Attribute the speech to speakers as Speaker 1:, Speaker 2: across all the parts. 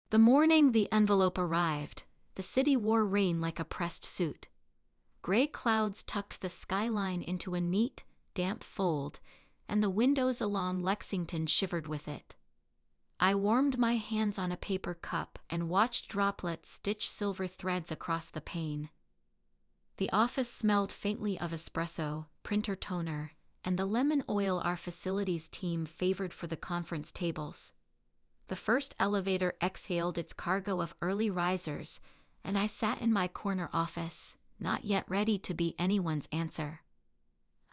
Speaker 1: The morning the envelope arrived, the city wore rain like a pressed suit. Gray clouds tucked the skyline into a neat, damp fold, and the windows along Lexington shivered with it. I warmed my hands on a paper cup and watched droplets stitch silver threads across the pane. The office smelled faintly of espresso, printer toner, and the lemon oil our facilities team favored for the conference tables. The first elevator exhaled its cargo of early risers, and I sat in my corner office, not yet ready to be anyone's answer.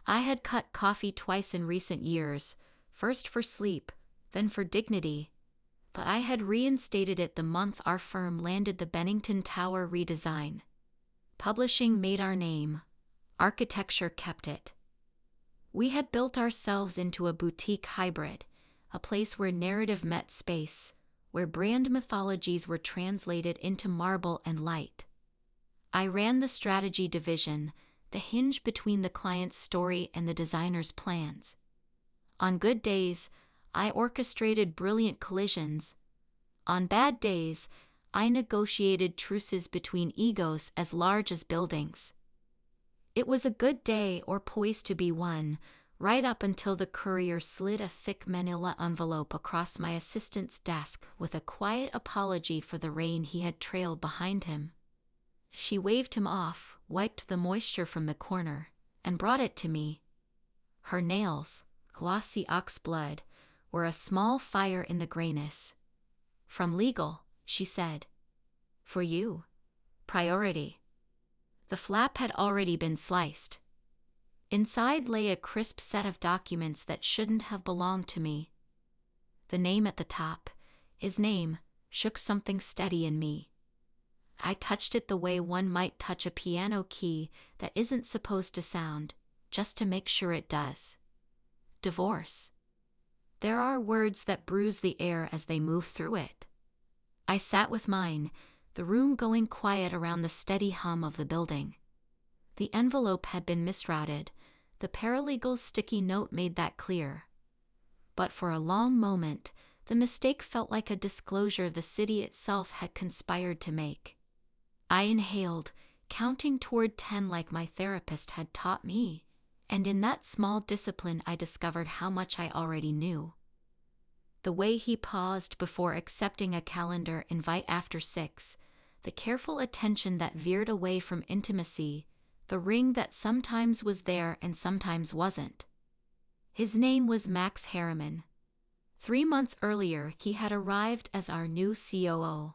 Speaker 1: I had cut coffee twice in recent years, first for sleep, then for dignity, but I had reinstated it the month our firm landed the Bennington Tower redesign. Publishing made our name. Architecture kept it. We had built ourselves into a boutique hybrid, a place where narrative met space, where brand mythologies were translated into marble and light. I ran the strategy division, the hinge between the client's story and the designer's plans. On good days, I orchestrated brilliant collisions. On bad days, I negotiated truces between egos as large as buildings. It was a good day, or poised to be one, right up until the courier slid a thick manila envelope across my assistant's desk with a quiet apology for the rain he had trailed behind him. She waved him off, wiped the moisture from the corner, and brought it to me. Her nails, glossy ox blood, were a small fire in the grayness. "From legal," she said. "For you. Priority." The flap had already been sliced. Inside lay a crisp set of documents that shouldn't have belonged to me. The name at the top, his name, shook something steady in me. I touched it the way one might touch a piano key that isn't supposed to sound, just to make sure it does. Divorce. There are words that bruise the air as they move through it. I sat with mine, the room going quiet around the steady hum of the building. The envelope had been misrouted. The paralegal's sticky note made that clear. But for a long moment, the mistake felt like a disclosure the city itself had conspired to make. I inhaled, counting toward 10 like my therapist had taught me, and in that small discipline I discovered how much I already knew. The way he paused before accepting a calendar invite after 6, the careful attention that veered away from intimacy, the ring that sometimes was there and sometimes wasn't. His name was Max Harriman. 3 months earlier he had arrived as our new COO,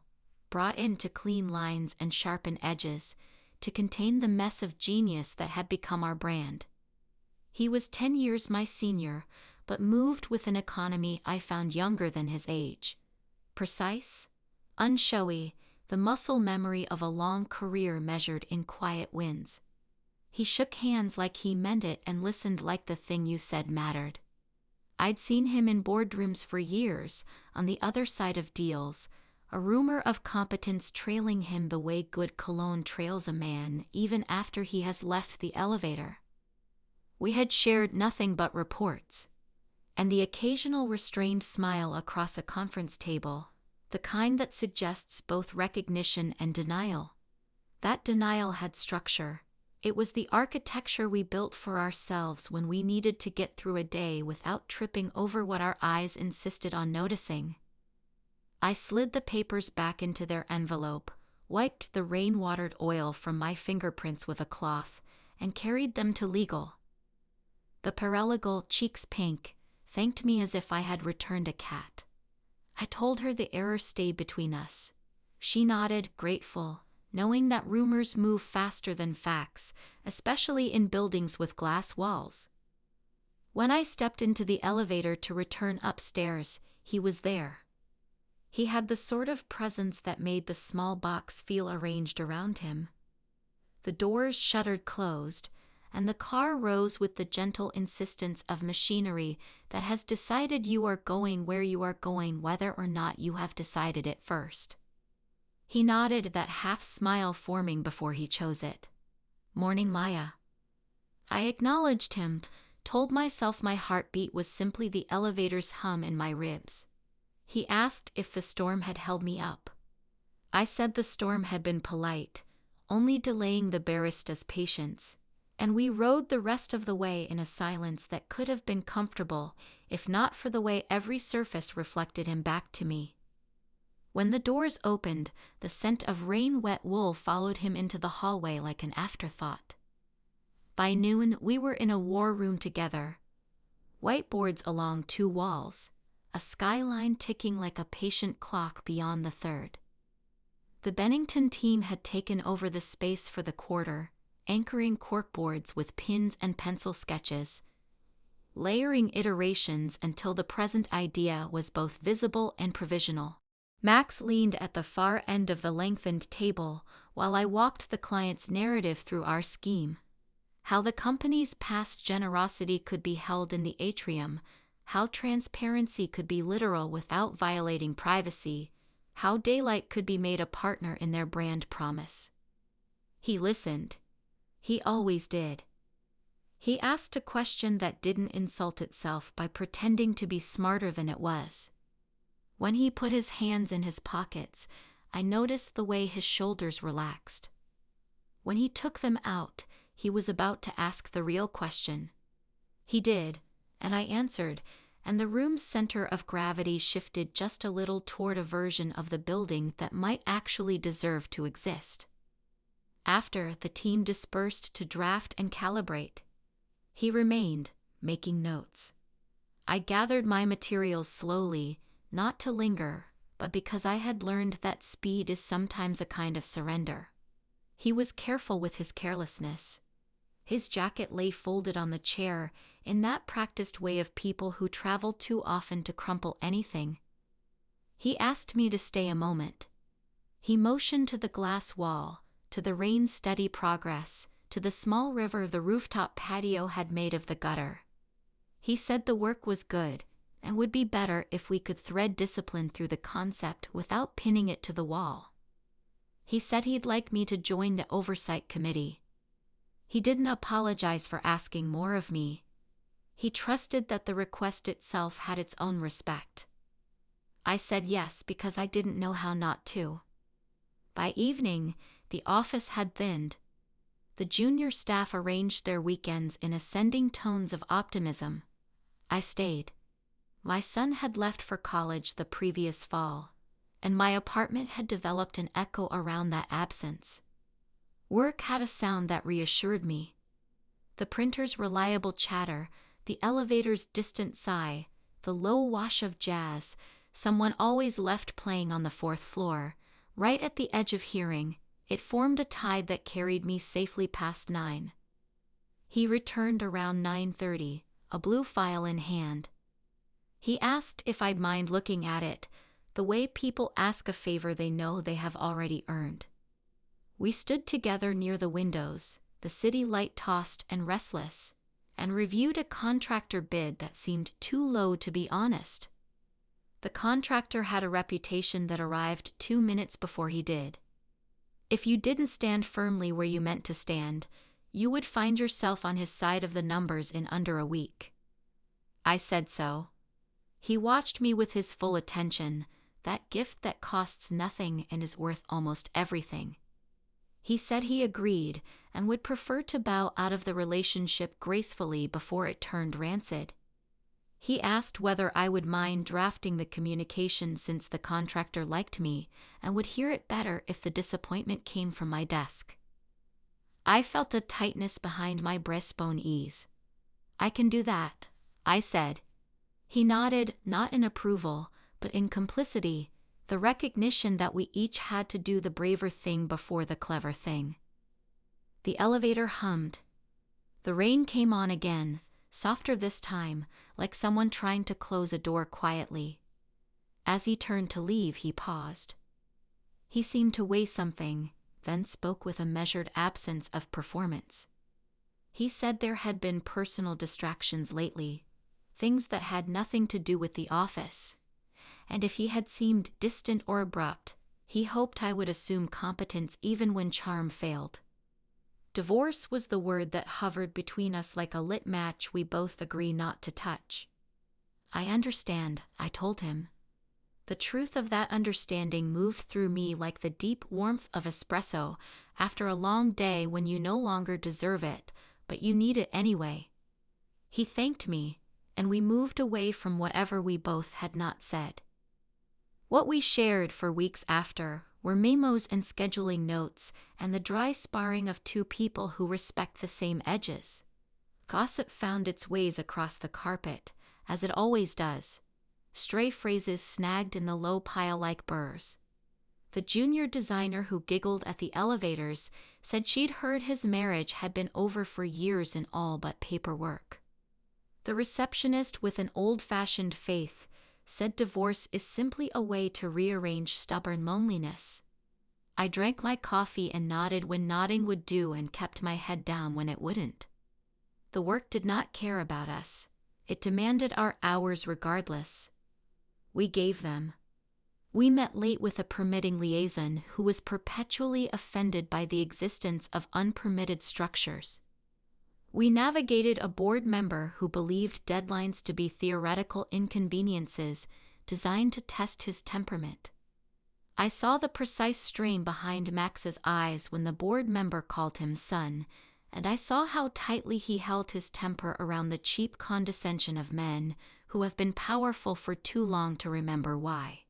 Speaker 1: brought in to clean lines and sharpen edges, to contain the mess of genius that had become our brand. He was 10 years my senior, but moved with an economy I found younger than his age. Precise, unshowy, the muscle memory of a long career measured in quiet wins. He shook hands like he meant it and listened like the thing you said mattered. I'd seen him in boardrooms for years, on the other side of deals, a rumor of competence trailing him the way good cologne trails a man even after he has left the elevator. We had shared nothing but reports, and the occasional restrained smile across a conference table, the kind that suggests both recognition and denial. That denial had structure. It was the architecture we built for ourselves when we needed to get through a day without tripping over what our eyes insisted on noticing. I slid the papers back into their envelope, wiped the rain-watered oil from my fingerprints with a cloth, and carried them to legal. The paralegal, cheeks pink, thanked me as if I had returned a cat. I told her the error stayed between us. She nodded, grateful, knowing that rumors move faster than facts, especially in buildings with glass walls. When I stepped into the elevator to return upstairs, he was there. He had the sort of presence that made the small box feel arranged around him. The doors shuttered closed, and the car rose with the gentle insistence of machinery that has decided you are going where you are going whether or not you have decided it first. He nodded, that half-smile forming before he chose it. "Morning, Maya." I acknowledged him, told myself my heartbeat was simply the elevator's hum in my ribs. He asked if the storm had held me up. I said the storm had been polite, only delaying the barista's patience, and we rode the rest of the way in a silence that could have been comfortable if not for the way every surface reflected him back to me. When the doors opened, the scent of rain-wet wool followed him into the hallway like an afterthought. By noon, we were in a war room together. Whiteboards along 2 walls, a skyline ticking like a patient clock beyond the third. The Bennington team had taken over the space for the quarter, anchoring corkboards with pins and pencil sketches, layering iterations until the present idea was both visible and provisional. Max leaned at the far end of the lengthened table while I walked the client's narrative through our scheme. How the company's past generosity could be held in the atrium, how transparency could be literal without violating privacy, how daylight could be made a partner in their brand promise. He listened. He always did. He asked a question that didn't insult itself by pretending to be smarter than it was. When he put his hands in his pockets, I noticed the way his shoulders relaxed. When he took them out, he was about to ask the real question. He did, and I answered, and the room's center of gravity shifted just a little toward a version of the building that might actually deserve to exist. After, the team dispersed to draft and calibrate. He remained, making notes. I gathered my materials slowly, not to linger, but because I had learned that speed is sometimes a kind of surrender. He was careful with his carelessness. His jacket lay folded on the chair, in that practiced way of people who travel too often to crumple anything. He asked me to stay a moment. He motioned to the glass wall, to the rain's steady progress, to the small river the rooftop patio had made of the gutter. He said the work was good, and would be better if we could thread discipline through the concept without pinning it to the wall. He said he'd like me to join the oversight committee. He didn't apologize for asking more of me. He trusted that the request itself had its own respect. I said yes because I didn't know how not to. By evening, the office had thinned. The junior staff arranged their weekends in ascending tones of optimism. I stayed. My son had left for college the previous fall, and my apartment had developed an echo around that absence. Work had a sound that reassured me. The printer's reliable chatter, the elevator's distant sigh, the low wash of jazz, someone always left playing on the 4th floor, right at the edge of hearing, it formed a tide that carried me safely past 9. He returned around 9:30, a blue file in hand. He asked if I'd mind looking at it, the way people ask a favor they know they have already earned. We stood together near the windows, the city light tossed and restless, and reviewed a contractor bid that seemed too low to be honest. The contractor had a reputation that arrived 2 minutes before he did. If you didn't stand firmly where you meant to stand, you would find yourself on his side of the numbers in under a week. I said so. He watched me with his full attention, that gift that costs nothing and is worth almost everything. He said he agreed and would prefer to bow out of the relationship gracefully before it turned rancid. He asked whether I would mind drafting the communication since the contractor liked me and would hear it better if the disappointment came from my desk. I felt a tightness behind my breastbone ease. I can do that, I said. He nodded, not in approval, but in complicity, the recognition that we each had to do the braver thing before the clever thing. The elevator hummed. The rain came on again, softer this time, like someone trying to close a door quietly. As he turned to leave, he paused. He seemed to weigh something, then spoke with a measured absence of performance. He said there had been personal distractions lately, things that had nothing to do with the office, and if he had seemed distant or abrupt, he hoped I would assume competence even when charm failed. Divorce was the word that hovered between us like a lit match we both agree not to touch. I understand, I told him. The truth of that understanding moved through me like the deep warmth of espresso after a long day when you no longer deserve it, but you need it anyway. He thanked me, and we moved away from whatever we both had not said. What we shared for weeks after were memos and scheduling notes and the dry sparring of two people who respect the same edges. Gossip found its ways across the carpet, as it always does. Stray phrases snagged in the low pile like burrs. The junior designer who giggled at the elevators said she'd heard his marriage had been over for years in all but paperwork. The receptionist with an old-fashioned faith said divorce is simply a way to rearrange stubborn loneliness. I drank my coffee and nodded when nodding would do and kept my head down when it wouldn't. The work did not care about us. It demanded our hours regardless. We gave them. We met late with a permitting liaison who was perpetually offended by the existence of unpermitted structures. We navigated a board member who believed deadlines to be theoretical inconveniences designed to test his temperament. I saw the precise strain behind Max's eyes when the board member called him son, and I saw how tightly he held his temper around the cheap condescension of men who have been powerful for too long to remember why.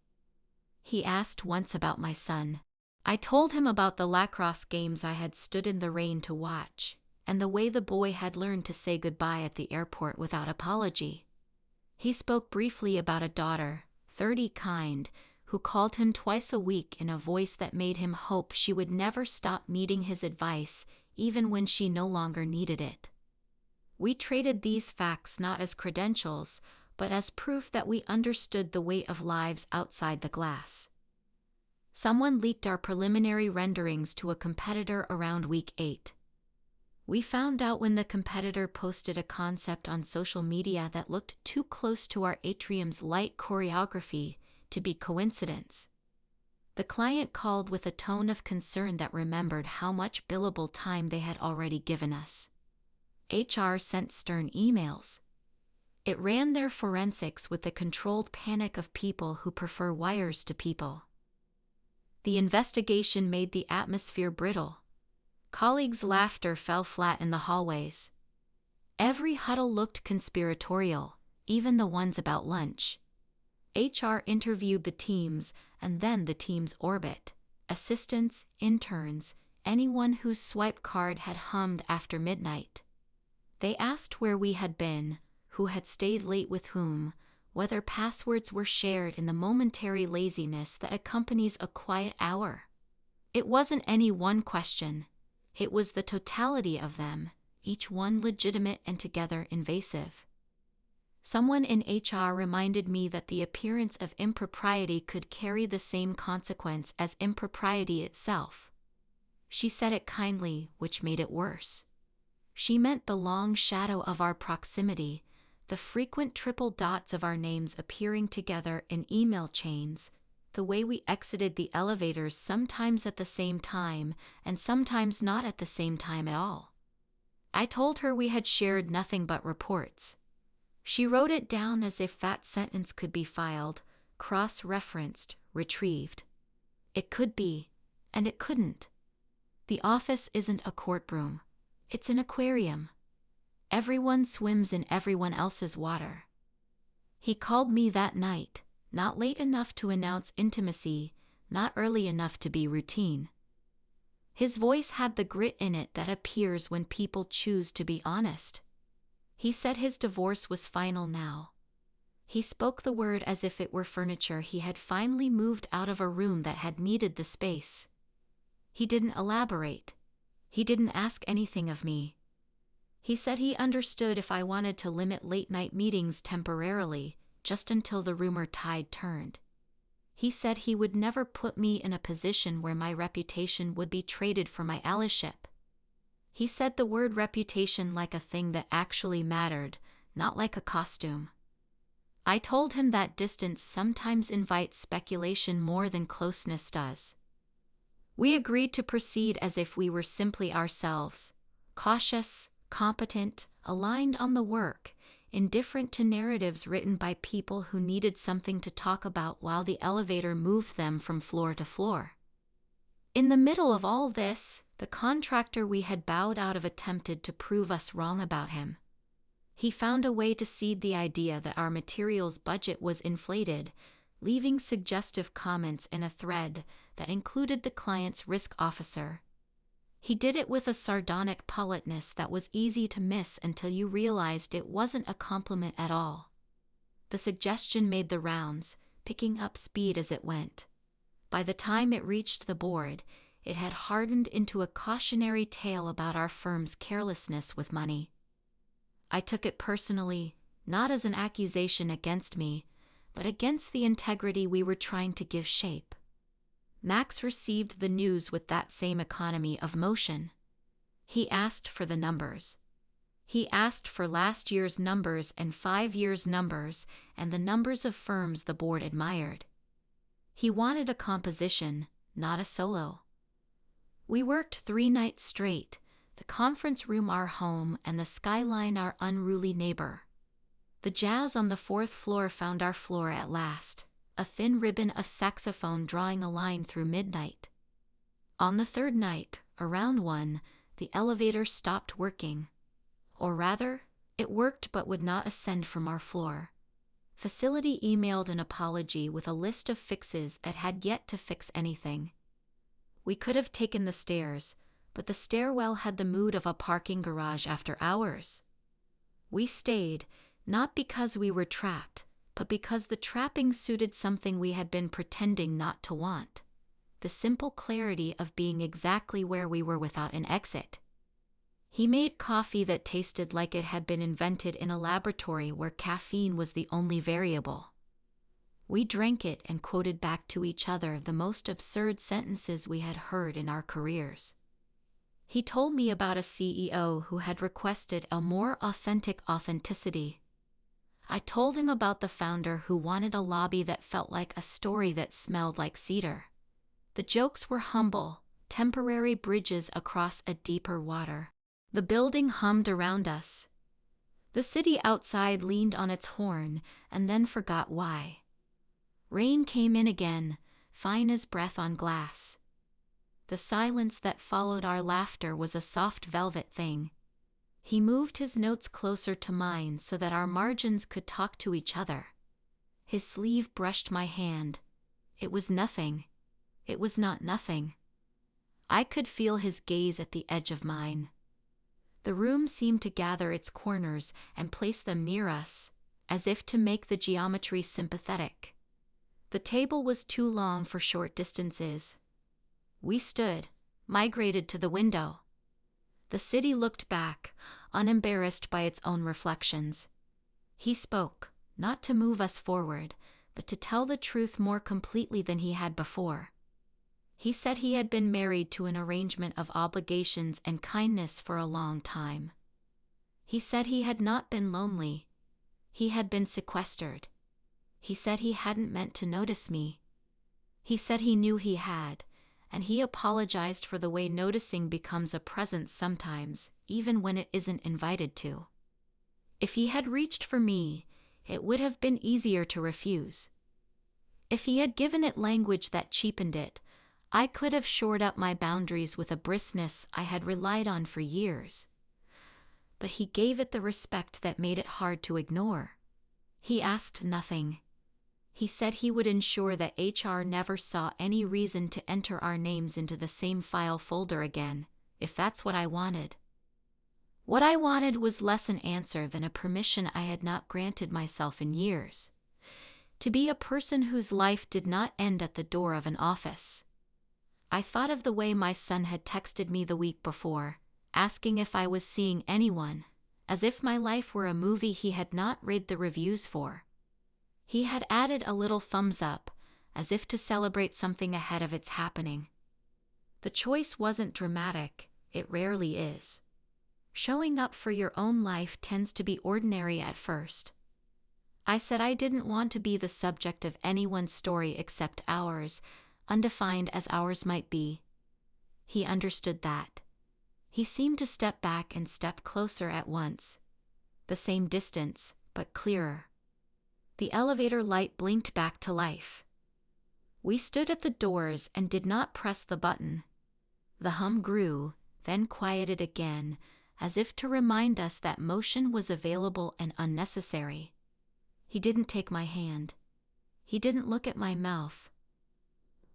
Speaker 1: He asked once about my son. I told him about the lacrosse games I had stood in the rain to watch, and the way the boy had learned to say goodbye at the airport without apology. He spoke briefly about a daughter, 30 kind, who called him twice a week in a voice that made him hope she would never stop needing his advice, even when she no longer needed it. We traded these facts not as credentials, but as proof that we understood the weight of lives outside the glass. Someone leaked our preliminary renderings to a competitor around week 8. We found out when the competitor posted a concept on social media that looked too close to our atrium's light choreography to be coincidence. The client called with a tone of concern that remembered how much billable time they had already given us. HR sent stern emails. It ran their forensics with the controlled panic of people who prefer wires to people. The investigation made the atmosphere brittle. Colleagues' laughter fell flat in the hallways. Every huddle looked conspiratorial, even the ones about lunch. HR interviewed the teams, and then the team's orbit. Assistants, interns, anyone whose swipe card had hummed after midnight. They asked where we had been, who had stayed late with whom, whether passwords were shared in the momentary laziness that accompanies a quiet hour. It wasn't any one question. It was the totality of them, each one legitimate and together invasive. Someone in HR reminded me that the appearance of impropriety could carry the same consequence as impropriety itself. She said it kindly, which made it worse. She meant the long shadow of our proximity, the frequent triple dots of our names appearing together in email chains, the way we exited the elevators sometimes at the same time and sometimes not at the same time at all. I told her we had shared nothing but reports. She wrote it down as if that sentence could be filed, cross-referenced, retrieved. It could be, and it couldn't. The office isn't a courtroom. It's an aquarium. Everyone swims in everyone else's water. He called me that night, not late enough to announce intimacy, not early enough to be routine. His voice had the grit in it that appears when people choose to be honest. He said his divorce was final now. He spoke the word as if it were furniture he had finally moved out of a room that had needed the space. He didn't elaborate. He didn't ask anything of me. He said he understood if I wanted to limit late-night meetings temporarily, just until the rumor tide turned. He said he would never put me in a position where my reputation would be traded for my allyship. He said the word reputation like a thing that actually mattered, not like a costume. I told him that distance sometimes invites speculation more than closeness does. We agreed to proceed as if we were simply ourselves, cautious, competent, aligned on the work, indifferent to narratives written by people who needed something to talk about while the elevator moved them from floor to floor. In the middle of all this, the contractor we had bowed out of attempted to prove us wrong about him. He found a way to seed the idea that our materials budget was inflated, leaving suggestive comments in a thread that included the client's risk officer. He did it with a sardonic politeness that was easy to miss until you realized it wasn't a compliment at all. The suggestion made the rounds, picking up speed as it went. By the time it reached the board, it had hardened into a cautionary tale about our firm's carelessness with money. I took it personally, not as an accusation against me, but against the integrity we were trying to give shape. Max received the news with that same economy of motion. He asked for the numbers. He asked for last year's numbers and 5 years' numbers and the numbers of firms the board admired. He wanted a composition, not a solo. We worked 3 nights straight, the conference room our home and the skyline our unruly neighbor. The jazz on the 4th floor found our floor at last, a thin ribbon of saxophone drawing a line through midnight. On the 3rd night, around 1, the elevator stopped working. Or rather, it worked but would not ascend from our floor. Facility emailed an apology with a list of fixes that had yet to fix anything. We could have taken the stairs, but the stairwell had the mood of a parking garage after hours. We stayed, not because we were trapped, but because the trapping suited something we had been pretending not to want: the simple clarity of being exactly where we were without an exit. He made coffee that tasted like it had been invented in a laboratory where caffeine was the only variable. We drank it and quoted back to each other the most absurd sentences we had heard in our careers. He told me about a CEO who had requested a more authentic authenticity. I told him about the founder who wanted a lobby that felt like a story that smelled like cedar. The jokes were humble, temporary bridges across a deeper water. The building hummed around us. The city outside leaned on its horn and then forgot why. Rain came in again, fine as breath on glass. The silence that followed our laughter was a soft velvet thing. He moved his notes closer to mine so that our margins could talk to each other. His sleeve brushed my hand. It was nothing. It was not nothing. I could feel his gaze at the edge of mine. The room seemed to gather its corners and place them near us, as if to make the geometry sympathetic. The table was too long for short distances. We stood, migrated to the window. The city looked back, unembarrassed by its own reflections. He spoke, not to move us forward, but to tell the truth more completely than he had before. He said he had been married to an arrangement of obligations and kindness for a long time. He said he had not been lonely. He had been sequestered. He said he hadn't meant to notice me. He said he knew he had, and he apologized for the way noticing becomes a presence sometimes, even when it isn't invited to. If he had reached for me, it would have been easier to refuse. If he had given it language that cheapened it, I could have shored up my boundaries with a briskness I had relied on for years. But he gave it the respect that made it hard to ignore. He asked nothing. He said he would ensure that HR never saw any reason to enter our names into the same file folder again, if that's what I wanted. What I wanted was less an answer than a permission I had not granted myself in years. To be a person whose life did not end at the door of an office. I thought of the way my son had texted me the week before, asking if I was seeing anyone, as if my life were a movie he had not read the reviews for. He had added a little thumbs up, as if to celebrate something ahead of its happening. The choice wasn't dramatic, it rarely is. Showing up for your own life tends to be ordinary at first. I said I didn't want to be the subject of anyone's story except ours, undefined as ours might be. He understood that. He seemed to step back and step closer at once. The same distance, but clearer. The elevator light blinked back to life. We stood at the doors and did not press the button. The hum grew, then quieted again, as if to remind us that motion was available and unnecessary. He didn't take my hand. He didn't look at my mouth.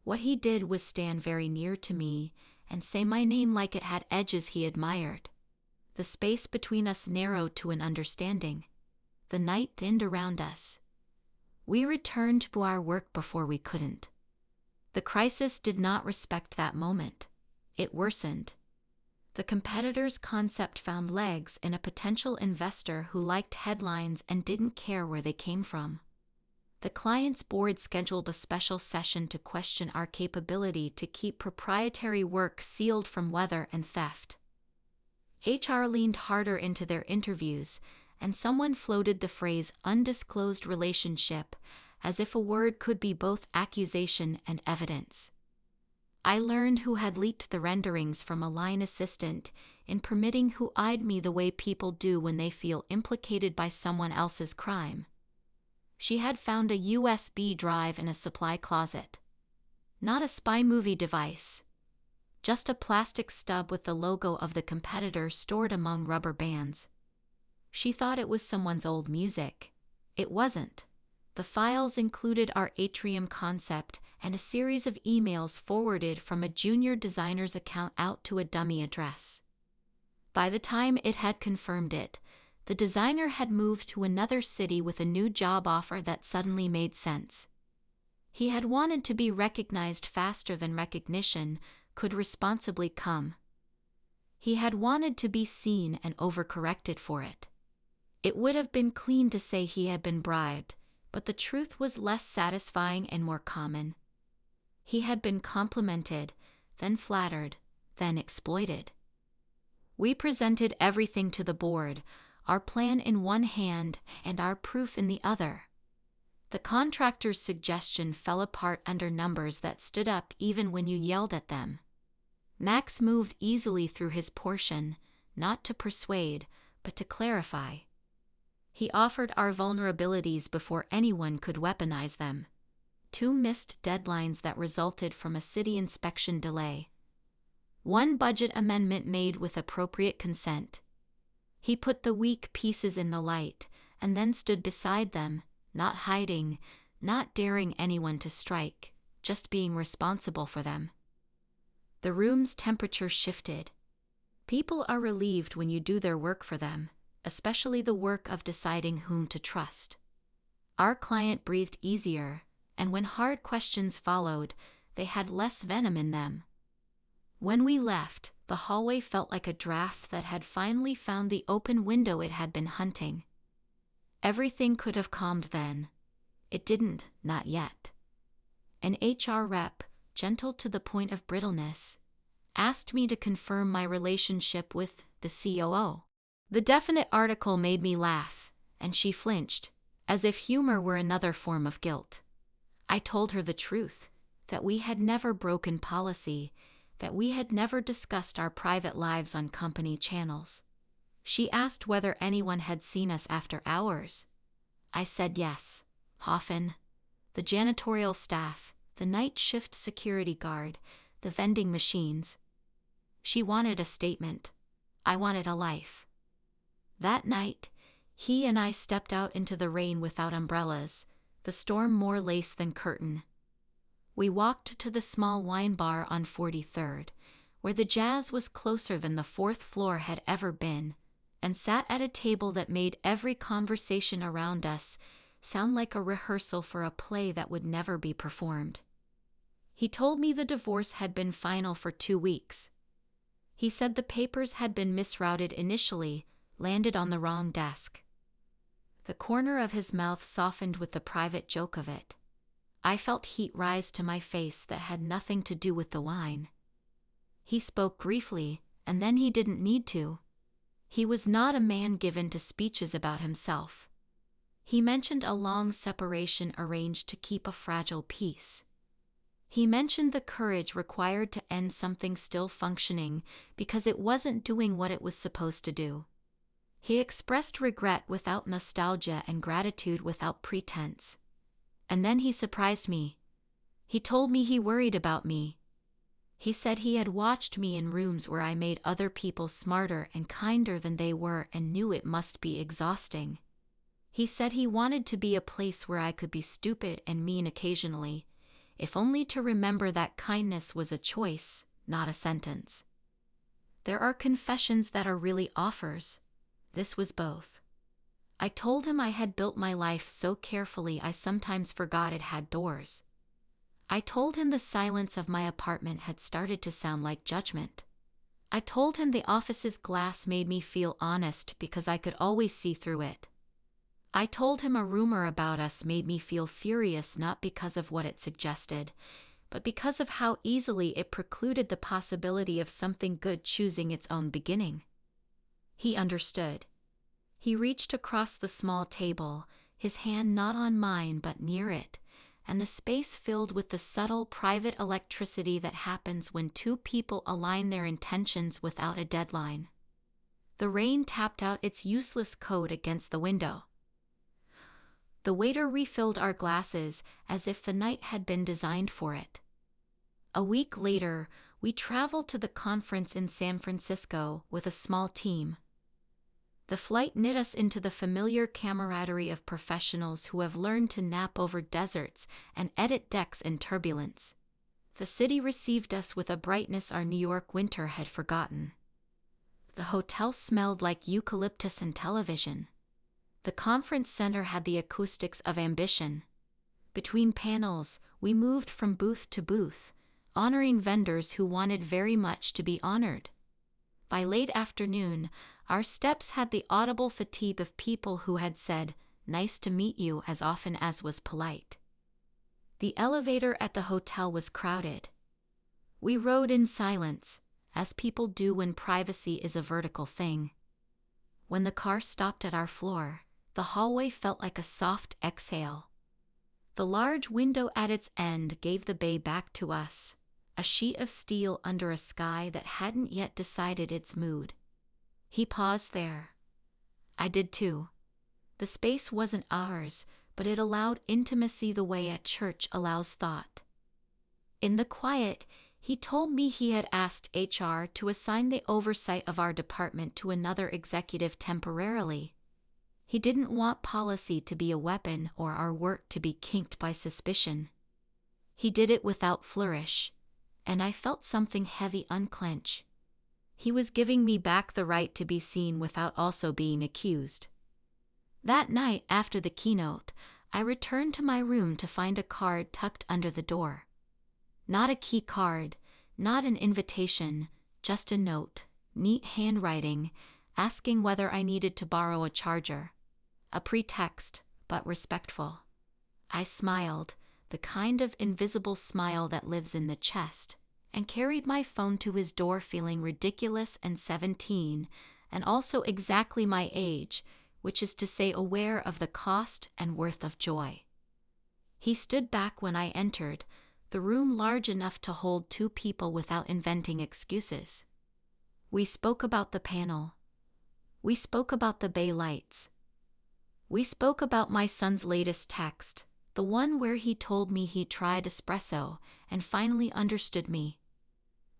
Speaker 1: What he did was stand very near to me and say my name like it had edges he admired. The space between us narrowed to an understanding. The night thinned around us. We returned to our work before we couldn't. The crisis did not respect that moment. It worsened. The competitor's concept found legs in a potential investor who liked headlines and didn't care where they came from. The client's board scheduled a special session to question our capability to keep proprietary work sealed from weather and theft. HR leaned harder into their interviews, and someone floated the phrase undisclosed relationship as if a word could be both accusation and evidence. I learned who had leaked the renderings from a line assistant in permitting who eyed me the way people do when they feel implicated by someone else's crime. She had found a USB drive in a supply closet. Not a spy movie device. Just a plastic stub with the logo of the competitor stored among rubber bands. She thought it was someone's old music. It wasn't. The files included our atrium concept and a series of emails forwarded from a junior designer's account out to a dummy address. By the time it had confirmed it, the designer had moved to another city with a new job offer that suddenly made sense. He had wanted to be recognized faster than recognition could responsibly come. He had wanted to be seen and overcorrected for it. It would have been clean to say he had been bribed, but the truth was less satisfying and more common. He had been complimented, then flattered, then exploited. We presented everything to the board, our plan in one hand and our proof in the other. The contractor's suggestion fell apart under numbers that stood up even when you yelled at them. Max moved easily through his portion, not to persuade, but to clarify. He offered our vulnerabilities before anyone could weaponize them. 2 missed deadlines that resulted from a city inspection delay. 1 budget amendment made with appropriate consent. He put the weak pieces in the light, and then stood beside them, not hiding, not daring anyone to strike, just being responsible for them. The room's temperature shifted. People are relieved when you do their work for them, especially the work of deciding whom to trust. Our client breathed easier, and when hard questions followed, they had less venom in them. When we left, the hallway felt like a draft that had finally found the open window it had been hunting. Everything could have calmed then. It didn't, not yet. An HR rep, gentle to the point of brittleness, asked me to confirm my relationship with the COO. The definite article made me laugh, and she flinched, as if humor were another form of guilt. I told her the truth, that we had never broken policy, that we had never discussed our private lives on company channels. She asked whether anyone had seen us after hours. I said yes. Often. The janitorial staff, the night shift security guard, the vending machines. She wanted a statement. I wanted a life. That night, he and I stepped out into the rain without umbrellas, the storm more lace than curtain. We walked to the small wine bar on 43rd, where the jazz was closer than the 4th floor had ever been, and sat at a table that made every conversation around us sound like a rehearsal for a play that would never be performed. He told me the divorce had been final for 2 weeks. He said the papers had been misrouted initially, landed on the wrong desk. The corner of his mouth softened with the private joke of it. I felt heat rise to my face that had nothing to do with the wine. He spoke briefly, and then he didn't need to. He was not a man given to speeches about himself. He mentioned a long separation arranged to keep a fragile peace. He mentioned the courage required to end something still functioning because it wasn't doing what it was supposed to do. He expressed regret without nostalgia and gratitude without pretense. And then he surprised me. He told me he worried about me. He said he had watched me in rooms where I made other people smarter and kinder than they were and knew it must be exhausting. He said he wanted to be a place where I could be stupid and mean occasionally, if only to remember that kindness was a choice, not a sentence. There are confessions that are really offers. This was both. I told him I had built my life so carefully I sometimes forgot it had doors. I told him the silence of my apartment had started to sound like judgment. I told him the office's glass made me feel honest because I could always see through it. I told him a rumor about us made me feel furious not because of what it suggested, but because of how easily it precluded the possibility of something good choosing its own beginning. He understood. He reached across the small table, his hand not on mine but near it, and the space filled with the subtle private electricity that happens when two people align their intentions without a deadline. The rain tapped out its useless coat against the window. The waiter refilled our glasses as if the night had been designed for it. A week later, we traveled to the conference in San Francisco with a small team. The flight knit us into the familiar camaraderie of professionals who have learned to nap over deserts and edit decks in turbulence. The city received us with a brightness our New York winter had forgotten. The hotel smelled like eucalyptus and television. The conference center had the acoustics of ambition. Between panels, we moved from booth to booth, honoring vendors who wanted very much to be honored. By late afternoon, our steps had the audible fatigue of people who had said, "Nice to meet you," as often as was polite. The elevator at the hotel was crowded. We rode in silence, as people do when privacy is a vertical thing. When the car stopped at our floor, the hallway felt like a soft exhale. The large window at its end gave the bay back to us, a sheet of steel under a sky that hadn't yet decided its mood. He paused there. I did too. The space wasn't ours, but it allowed intimacy the way a church allows thought. In the quiet, he told me he had asked HR to assign the oversight of our department to another executive temporarily. He didn't want policy to be a weapon or our work to be kinked by suspicion. He did it without flourish, and I felt something heavy unclench. He was giving me back the right to be seen without also being accused. That night, after the keynote, I returned to my room to find a card tucked under the door. Not a key card, not an invitation, just a note, neat handwriting, asking whether I needed to borrow a charger. A pretext, but respectful. I smiled, the kind of invisible smile that lives in the chest, and carried my phone to his door feeling ridiculous and 17, and also exactly my age, which is to say aware of the cost and worth of joy. He stood back when I entered, the room large enough to hold two people without inventing excuses. We spoke about the panel. We spoke about the bay lights. We spoke about my son's latest text, the one where he told me he tried espresso and finally understood me.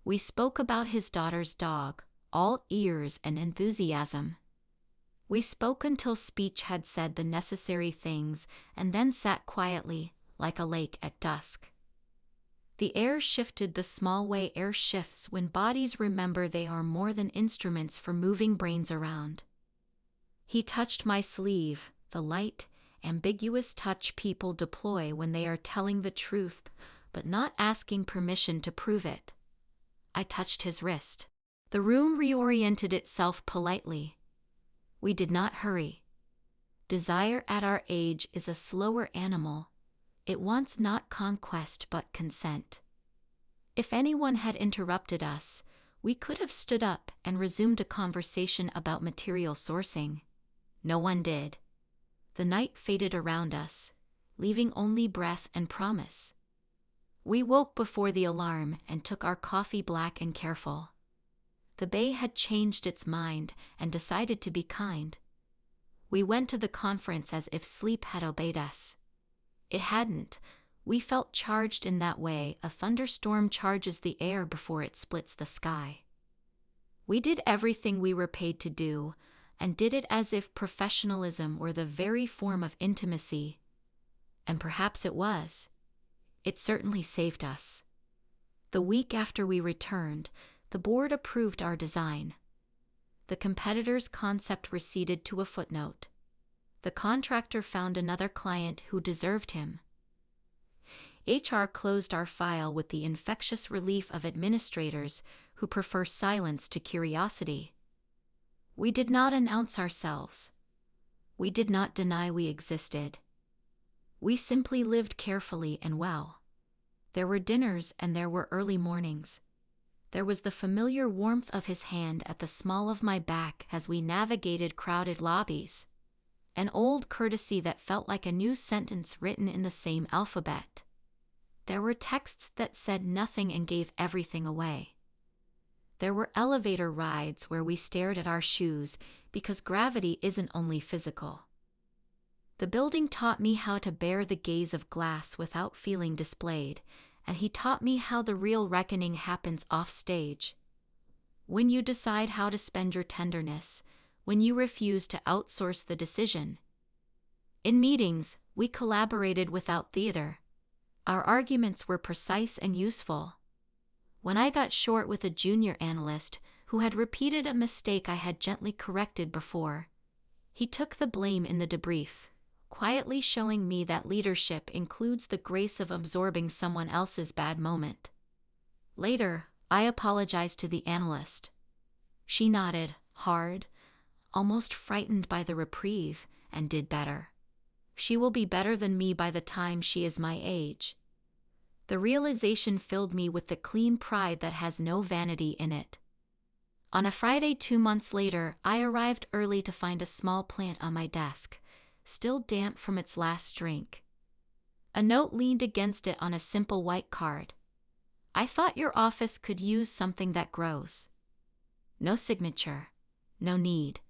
Speaker 1: We spoke about his daughter's dog, all ears and enthusiasm. We spoke until speech had said the necessary things and then sat quietly, like a lake at dusk. The air shifted the small way air shifts when bodies remember they are more than instruments for moving brains around. He touched my sleeve, the light, ambiguous touch people deploy when they are telling the truth, but not asking permission to prove it. I touched his wrist. The room reoriented itself politely. We did not hurry. Desire at our age is a slower animal. It wants not conquest but consent. If anyone had interrupted us, we could have stood up and resumed a conversation about material sourcing. No one did. The night faded around us, leaving only breath and promise. We woke before the alarm and took our coffee black and careful. The bay had changed its mind and decided to be kind. We went to the conference as if sleep had obeyed us. It hadn't. We felt charged in that way a thunderstorm charges the air before it splits the sky. We did everything we were paid to do, and did it as if professionalism were the very form of intimacy. And perhaps it was. It certainly saved us. The week after we returned, the board approved our design. The competitor's concept receded to a footnote. The contractor found another client who deserved him. HR closed our file with the infectious relief of administrators who prefer silence to curiosity. We did not announce ourselves. We did not deny we existed. We simply lived carefully and well. There were dinners and there were early mornings. There was the familiar warmth of his hand at the small of my back as we navigated crowded lobbies. An old courtesy that felt like a new sentence written in the same alphabet. There were texts that said nothing and gave everything away. There were elevator rides where we stared at our shoes because gravity isn't only physical. The building taught me how to bear the gaze of glass without feeling displayed, and he taught me how the real reckoning happens off stage. When you decide how to spend your tenderness, when you refuse to outsource the decision. In meetings, we collaborated without theater. Our arguments were precise and useful. When I got short with a junior analyst who had repeated a mistake I had gently corrected before, he took the blame in the debrief, quietly showing me that leadership includes the grace of absorbing someone else's bad moment. Later, I apologized to the analyst. She nodded, hard, almost frightened by the reprieve, and did better. She will be better than me by the time she is my age. The realization filled me with the clean pride that has no vanity in it. On a Friday 2 months later, I arrived early to find a small plant on my desk, still damp from its last drink. A note leaned against it on a simple white card. I thought your office could use something that grows. No signature. No need.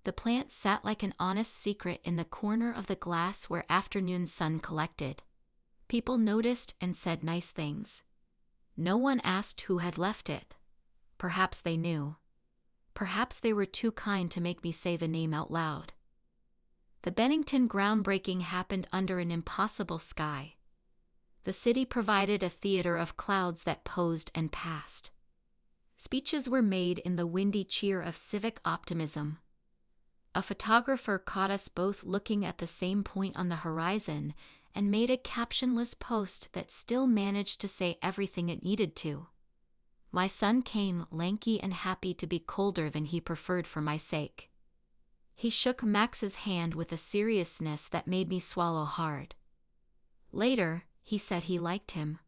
Speaker 1: The plant sat like an honest secret in the corner of the glass where afternoon sun collected. People noticed and said nice things. No one asked who had left it. Perhaps they knew. Perhaps they were too kind to make me say the name out loud. The Bennington groundbreaking happened under an impossible sky. The city provided a theater of clouds that posed and passed. Speeches were made in the windy cheer of civic optimism. A photographer caught us both looking at the same point on the horizon and made a captionless post that still managed to say everything it needed to. My son came, lanky and happy to be colder than he preferred for my sake. He shook Max's hand with a seriousness that made me swallow hard. Later, he said he liked him.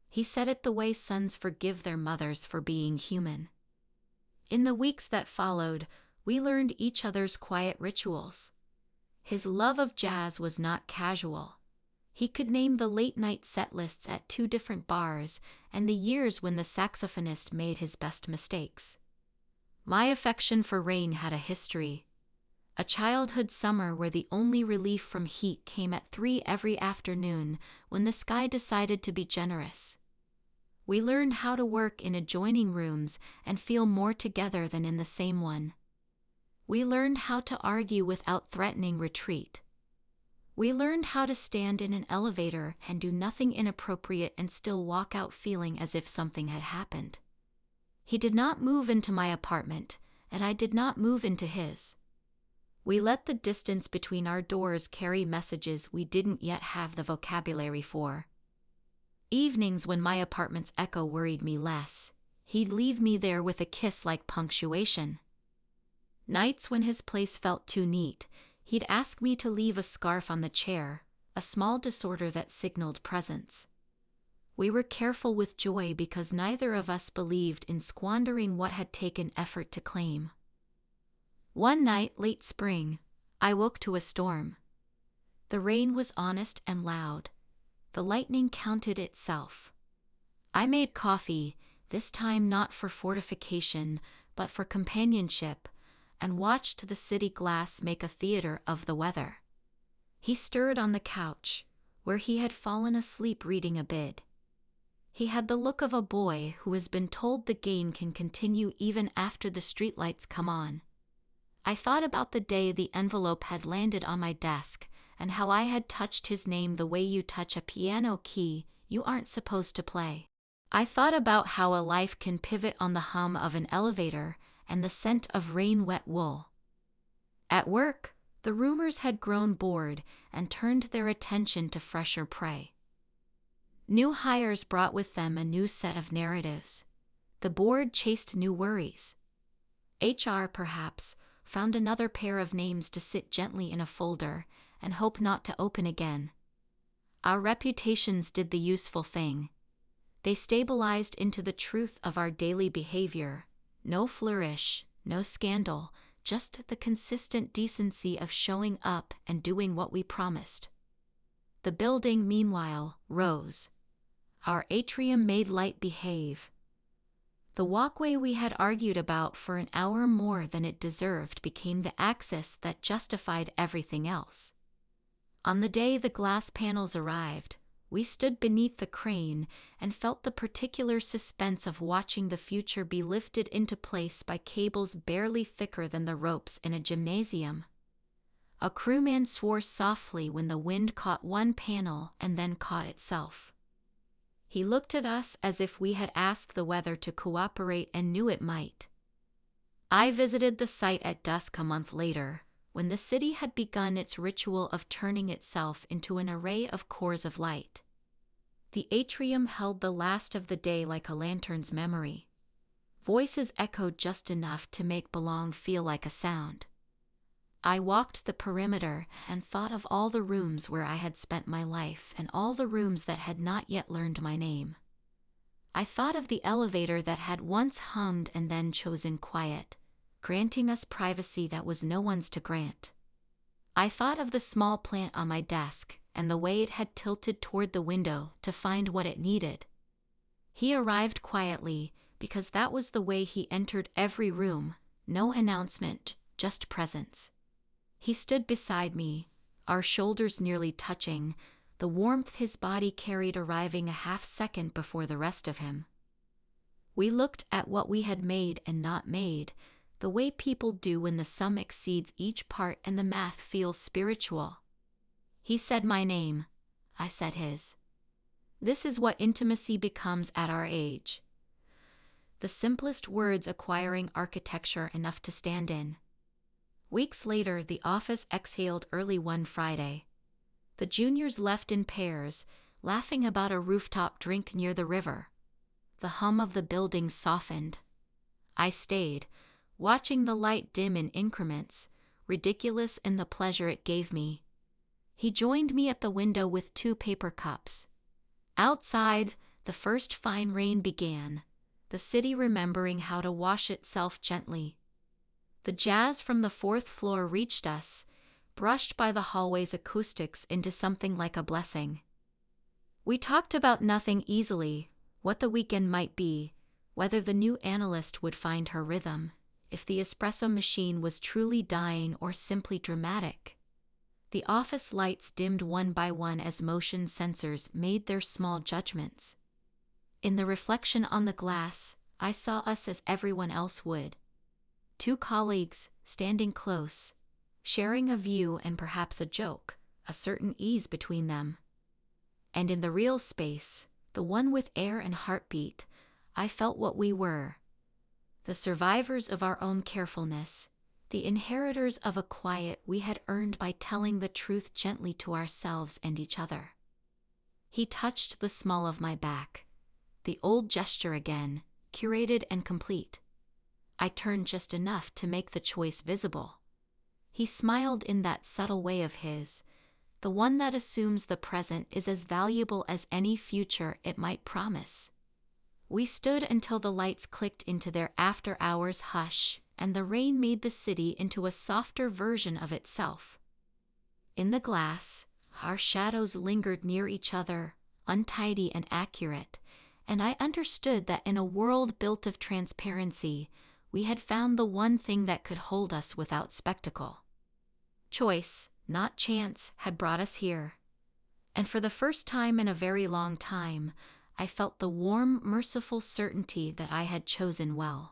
Speaker 1: He said it the way sons forgive their mothers for being human. In the weeks that followed, we learned each other's quiet rituals. His love of jazz was not casual. He could name the late-night set lists at 2 different bars and the years when the saxophonist made his best mistakes. My affection for rain had a history. A childhood summer where the only relief from heat came at 3 every afternoon when the sky decided to be generous. We learned how to work in adjoining rooms and feel more together than in the same one. We learned how to argue without threatening retreat. We learned how to stand in an elevator and do nothing inappropriate and still walk out feeling as if something had happened. He did not move into my apartment, and I did not move into his. We let the distance between our doors carry messages we didn't yet have the vocabulary for. Evenings when my apartment's echo worried me less, he'd leave me there with a kiss like punctuation. Nights when his place felt too neat, he'd ask me to leave a scarf on the chair, a small disorder that signaled presence. We were careful with joy because neither of us believed in squandering what had taken effort to claim. One night, late spring, I woke to a storm. The rain was honest and loud. The lightning counted itself. I made coffee, this time not for fortification, but for companionship, and watched the city glass make a theater of the weather. He stirred on the couch, where he had fallen asleep reading a bid. He had the look of a boy who has been told the game can continue even after the streetlights come on. I thought about the day the envelope had landed on my desk, and how I had touched his name the way you touch a piano key you aren't supposed to play. I thought about how a life can pivot on the hum of an elevator and the scent of rain-wet wool. At work, the roomers had grown bored and turned their attention to fresher prey. New hires brought with them a new set of narratives. The board chased new worries. HR, perhaps, found another pair of names to sit gently in a folder and hope not to open again. Our reputations did the useful thing. They stabilized into the truth of our daily behavior. No flourish, no scandal, just the consistent decency of showing up and doing what we promised. The building, meanwhile, rose. Our atrium made light behave. The walkway we had argued about for an hour more than it deserved became the axis that justified everything else. On the day the glass panels arrived, we stood beneath the crane and felt the particular suspense of watching the future be lifted into place by cables barely thicker than the ropes in a gymnasium. A crewman swore softly when the wind caught one panel and then caught itself. He looked at us as if we had asked the weather to cooperate and knew it might. I visited the site at dusk a month later, when the city had begun its ritual of turning itself into an array of cores of light. The atrium held the last of the day like a lantern's memory. Voices echoed just enough to make belong feel like a sound. I walked the perimeter and thought of all the rooms where I had spent my life and all the rooms that had not yet learned my name. I thought of the elevator that had once hummed and then chosen quiet, granting us privacy that was no one's to grant. I thought of the small plant on my desk and the way it had tilted toward the window to find what it needed. He arrived quietly, because that was the way he entered every room, no announcement, just presence. He stood beside me, our shoulders nearly touching, the warmth his body carried arriving a half-second before the rest of him. We looked at what we had made and not made, the way people do when the sum exceeds each part and the math feels spiritual. He said my name. I said his. This is what intimacy becomes at our age. The simplest words acquiring architecture enough to stand in. Weeks later, the office exhaled early one Friday. The juniors left in pairs, laughing about a rooftop drink near the river. The hum of the building softened. I stayed, watching the light dim in increments, ridiculous in the pleasure it gave me. He joined me at the window with 2 paper cups. Outside, the first fine rain began, the city remembering how to wash itself gently. The jazz from the 4th floor reached us, brushed by the hallway's acoustics into something like a blessing. We talked about nothing easily, what the weekend might be, whether the new analyst would find her rhythm, if the espresso machine was truly dying or simply dramatic. The office lights dimmed one by one as motion sensors made their small judgments. In the reflection on the glass, I saw us as everyone else would. 2 colleagues, standing close, sharing a view and perhaps a joke, a certain ease between them. And in the real space, the one with air and heartbeat, I felt what we were. The survivors of our own carefulness, the inheritors of a quiet we had earned by telling the truth gently to ourselves and each other. He touched the small of my back, the old gesture again, curated and complete. I turned just enough to make the choice visible. He smiled in that subtle way of his, the one that assumes the present is as valuable as any future it might promise. We stood until the lights clicked into their after-hours hush, and the rain made the city into a softer version of itself. In the glass, our shadows lingered near each other, untidy and accurate, and I understood that in a world built of transparency, we had found the one thing that could hold us without spectacle. Choice, not chance, had brought us here. And for the first time in a very long time, I felt the warm, merciful certainty that I had chosen well.